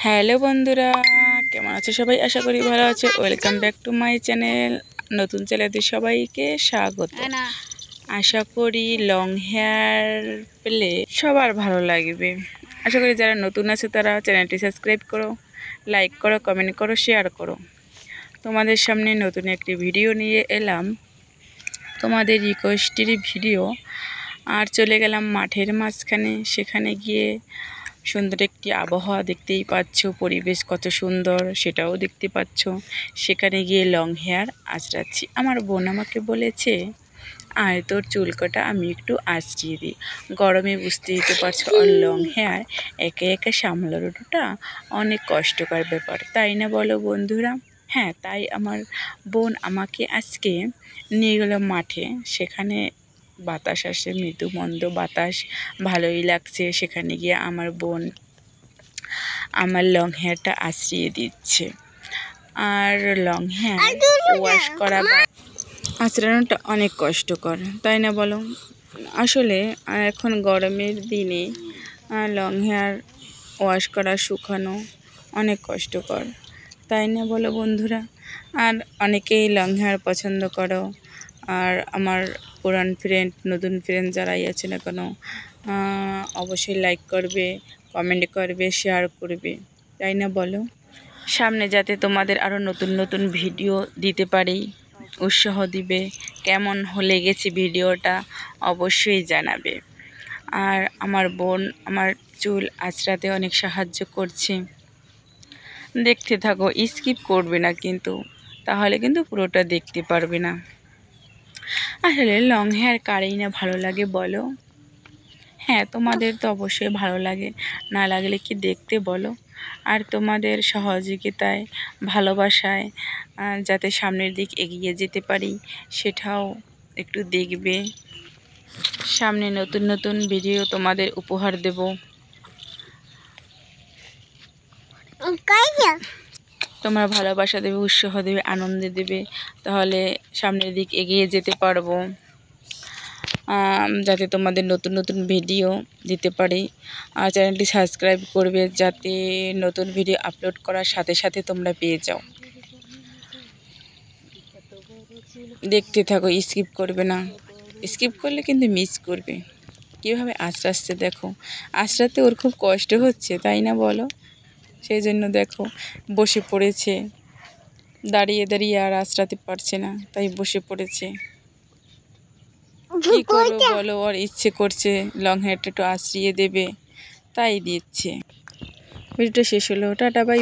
Hello বন্ধুরা, কেমন আছে সবাই? আশা করি ভালো আছে। Welcome back to my channel. নতুন চ্যানেলে সবাইকে স্বাগত। আশা করি লং হেয়ার পেলে সবার ভালো লাগবে। আশা করি যারা নতুন আছে তারা চ্যানেলটি সাবস্ক্রাইব করো, লাইক করো, কমেন্ট করো, শেয়ার করো। তোমাদের সামনে নতুন একটি ভিডিও নিয়ে এলাম, তোমাদের রিকোয়েস্টেরই ভিডিও। আর চলে গেলাম মাঠের মাঝখানে। সেখানে গিয়ে সুন্দর একটি আবহাওয়া দেখতেই পাচ্ছ, পরিবেশ কত সুন্দর সেটাও দেখতে পাচ্ছ। সেখানে গিয়ে লং হেয়ার আঁচড়াচ্ছি। আমার বোন আমাকে বলেছে, আয় তোর চুল কাটা আমি একটু আঁচড়িয়ে দিই। গরমে বুঝতেই তো পারছো, আর লং হেয়ার একে একে সামলানোটা অনেক কষ্টকর ব্যাপার, তাই না বলো বন্ধুরা? হ্যাঁ, তাই আমার বোন আমাকে আজকে নিয়ে গেল মাঠে। সেখানে বাতাস আসে, মৃদু মন্দ বাতাস, ভালোই লাগছে। সেখানে গিয়ে আমার বোন আমার লং হেয়ারটা আঁচড়িয়ে দিচ্ছে। আর লং হেয়ার ওয়াশ করা বা আঁচড়ানোটা অনেক কষ্টকর, তাই না বলো? আসলে এখন গরমের দিনে লং হেয়ার ওয়াশ করা, শুকানো অনেক কষ্টকর, তাই না বলো বন্ধুরা? আর অনেকেই লং হেয়ার পছন্দ করো। আর আমার পুরান ফ্রেন্ড, নতুন ফ্রেন্ড যারাই আছে না কেন, অবশ্যই লাইক করবে, কমেন্ট করবে, শেয়ার করবে, তাই না বলো? সামনে যাতে তোমাদের আরও নতুন নতুন ভিডিও দিতে পারি, উৎসাহ দিবে। কেমন লেগেছে ভিডিওটা অবশ্যই জানাবে। আর আমার বোন আমার চুল আঁচড়াতে অনেক সাহায্য করছে। দেখতে থাকো, স্কিপ করবে না কিন্তু, তাহলে কিন্তু পুরোটা দেখতে পারবে না। আসলে লং হেয়ার কারেই না ভালো লাগে বলো? হ্যাঁ, তোমাদের তো অবশ্যই ভালো লাগে, না লাগলে কি দেখতে বলো? আর তোমাদের সহযোগিতায়, ভালোবাসায় যাতে সামনের দিক এগিয়ে যেতে পারি সেটাও একটু দেখবে। সামনে নতুন নতুন ভিডিও তোমাদের উপহার দেব। তোমরা ভালোবাসা দেবে, উৎসাহ দেবে, আনন্দ দেবে, তাহলে সামনের দিক এগিয়ে যেতে পারবো। যাতে তোমাদের নতুন নতুন ভিডিও দিতে পারি। আর চ্যানেলটি সাবস্ক্রাইব করবে, যাতে নতুন ভিডিও আপলোড করার সাথে সাথে তোমরা পেয়ে যাও। দেখতে থাকো, স্কিপ করবে না। স্কিপ করলে কিন্তু মিস করবে। কীভাবে আঁচড়াচ্ছে দেখো, আঁচড়াতে ওর খুব কষ্ট হচ্ছে, তাই না বলো? সেই জন্য দেখো বসে পড়েছে, দাঁড়িয়ে দাঁড়িয়ে আর আঁচড়াতে পারছে না, তাই বসে পড়েছে। কী করবো বলো, ওর ইচ্ছে করছে লং হেয়ারটা একটু আঁচড়িয়ে দেবে, তাই দিচ্ছে। ভিডিওটা শেষ হলো, টাটা বাই।